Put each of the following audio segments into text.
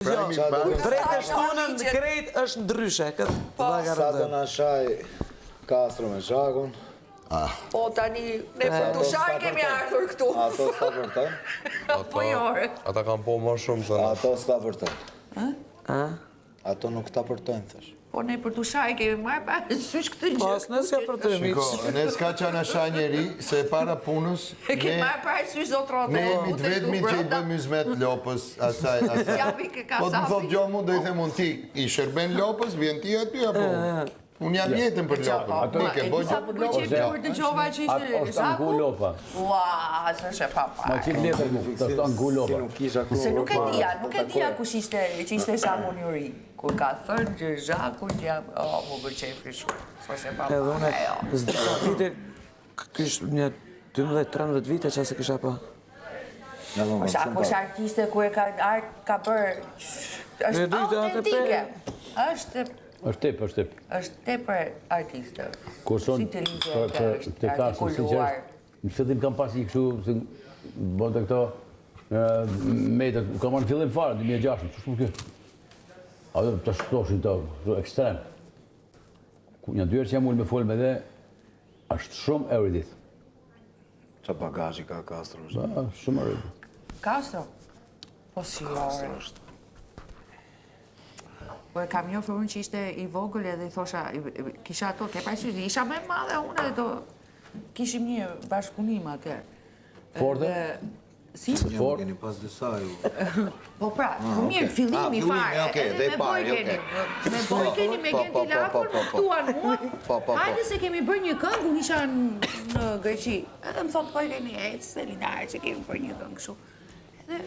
Drejt e shtunën krejt është ndryshe. Sa do na shaj Castro me Zhakun. Po tani, ne për dushar kemi ardhur këtu. Ato s'ta vërtet. Po jore. Ata kanë po më shumë se... Ato s'ta vërtet. Ato nuk ta përtojnë, thash. Po ne për dushar kemi marrë pa sysh këtë gjë. Pas nësja për të Shiko, ne s'ka që në shaj njeri, se para punës... Kemi marrë pa sysh zotrote. Ne jemi të vetëmi që i bëjmë yzmet Lopës, asaj. Po të thot gjo mu, do i them unë ti, i shërben Lopës, vjen ti aty, apo... Unë jam jetën për Lopën. Nike, boj gjë për Lopën. Kur dëgjova që ishte Zhaku? Ua, s'është e papa. Ma qik letër mu, të shtë angu Lopa. Se nuk e dija kush ishte, që ishte Zhaku një ri. Kur ka thënë që Zhaku që jam, mu bërqej frishu. S'është e papa. Edhe unë, s'disa vite, kish një 12-13 vite që se kisha pa. Zhaku është artiste ku e ka bërë, është autentike. është tip. është tepër artiste. Kurson, të kasë, sinqerisht, në fillim kam pasi kështu, se bënë të këto metët, kam në fillim fare, 2006, që shumë kjo? A dhe të shkoshin të ekstrem. Një dyër që jam ullë me folë me dhe, është shumë eruditë. Qa bagazhi ka Castro? Shumë eruditë. Castro? Po si ore. Po e kam njofë unë që ishte i vogël edhe i thosha, kisha ato, ke pashtu, isha me madhe unë edhe do kishim një bashkëpunim atër. Forde? Si? Forde? Keni pas disa ju. Po pra, mirë, fillimi fare. Dhe i pari, Me boj keni me Genti Lakur, pëftuan mua. Hajde se kemi bërë një këngë, unë isha në Greqi. Edhe më thotë, po keni ecë, Selinare, që kemi bërë një këngë shu. Edhe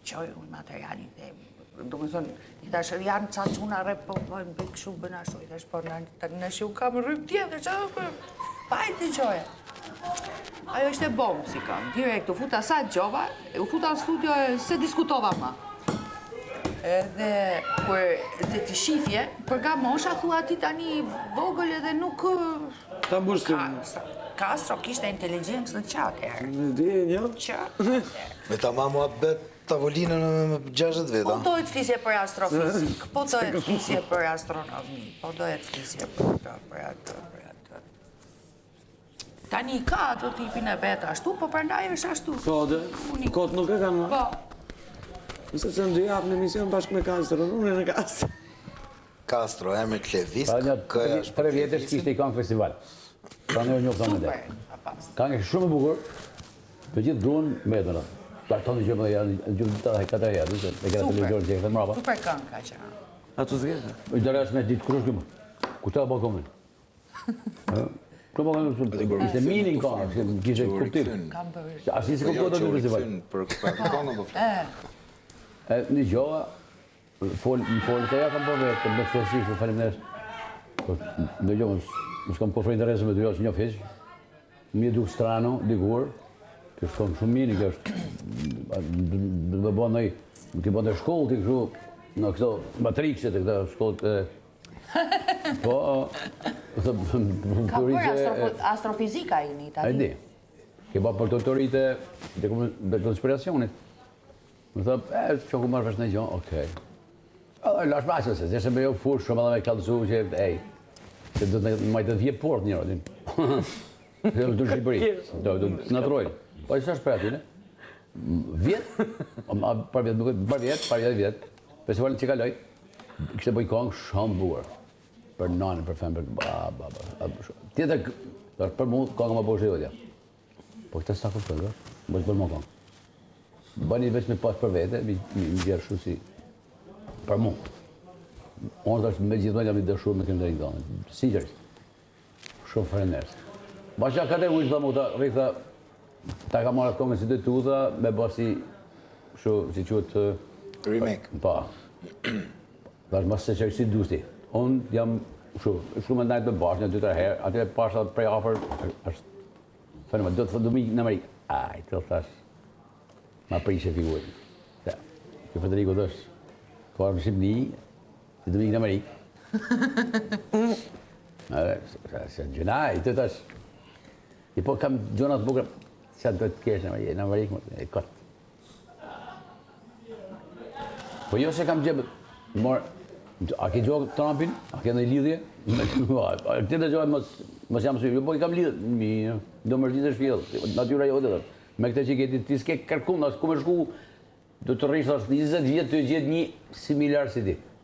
qoj unë materialin dhe do me thonë, i tash janë ca quna rep, po bëjmë bëjmë këshu bëna shu, i tash po në shu kam rrëp tjetër, që pa e të qoje. Ajo ishte bombë si kam, direkt, u futa sa gjova, u futa në studio, se diskutova ma. Edhe, kur të shifje, për ga mosha, thua ti tani vogël edhe nuk... Ta mbushtim. Castro kishte inteligencë në qatë herë. Në di, një? Qatë. Me ta mamu a bet tavolinën në 60 veta. Po dojtë flisje për astrofizik, po dojtë flisje për astronomi, po dojtë flisje për atë. Tani ka ato tipin e vetë ashtu, po përndaj është ashtu. Po, dhe, kotë nuk e kanë, Po. Nëse se në dy japë në emision bashkë me Castro, unë e në Castro. Castro, emri Klevisk, këja është Tre vjetës kishte i kanë festival. Pra në një këmë dhe. Kanë e shumë e bukur, të gjithë duan me të në. Ta tonë që më janë gjumë të katër herë, e kena televizorën që e këtë mrapa. Super kënë ka që. A të zgjeshë? I të rrës me ditë kërësh këmë. Ku ta balkonin? Këmë balkonin, ishte minin ka, kishte kuptim. Kam bërë. Asi si kuptot të festival. Për kënë po fletë. Një gjoha, në folë të ja kam për vetë, me festikë, të falim nërës. Në gjoha, më s'kam kofre interesë me të gjoha që një fesh. Mi duk strano, dikur. Kjo shkon shumë mini, kjo është, dhe bënë nëjë, t'i bënë të shkollë, t'i këshu, në këto matrikse të këta shkollë të... Po... Ka bërë astrofizika i një tani? A i di. Ke ba për të autorite dhe konspiracionit. Më thë, që ku marrë vesh në gjonë, okej. Lash maqë, se zeshë me jo fush, shumë edhe me klatësu që, se do të majtë të vje port njërë, din. Se do të Shqipëri, do të natrojnë. Po e që është për ati, ne? Vjetë, par vjetë, festivalin që kaloj, kështë bëj kongë shumë buër. Për nanë, për femë, tjetër, për mu, kongë më bërë shqivët, ja. Po këtë s'ta këtë këtë, më që për mu kongë. Bëni veç me pas për vete, mi gjerë shu si për mu. Onë të është me gjithë jam i dëshur me këmë të rinjë, sinqerisht. Shumë frenerës. Ba që këtë e ujtë dhe mu të rikëta, ta ka marrë kongën si të tuta, me basi, si qëtë... Remake. Pa. Dhe është masë se që si dusti. Unë jam shumë me ndajtë me bashkë, një 2-3 herë, atyre pasha prej afer, është fenomen, do të thë Dominik në Amerikë. Aj, të thash, ma prishe figurën. Kjo Federico të është, të arë në Shqipni, si Dominik në Amerikë. Se gjënaj, të thash, i po kam gjonat bukra, që do të kesh në Amerikë, e këtë. Po jo se kam gjebë, a ke gjohë Trumpin? A ke në lidhje? Këtë të gjohë mos jam sy, po i kam lidhë, do më rëgjitësh fjellë, natyra jo dhe. Me këtë që ti s'ke kërkun, as ku me shku, do të rrishtë 20 vjetë të gjithë një similar si ti.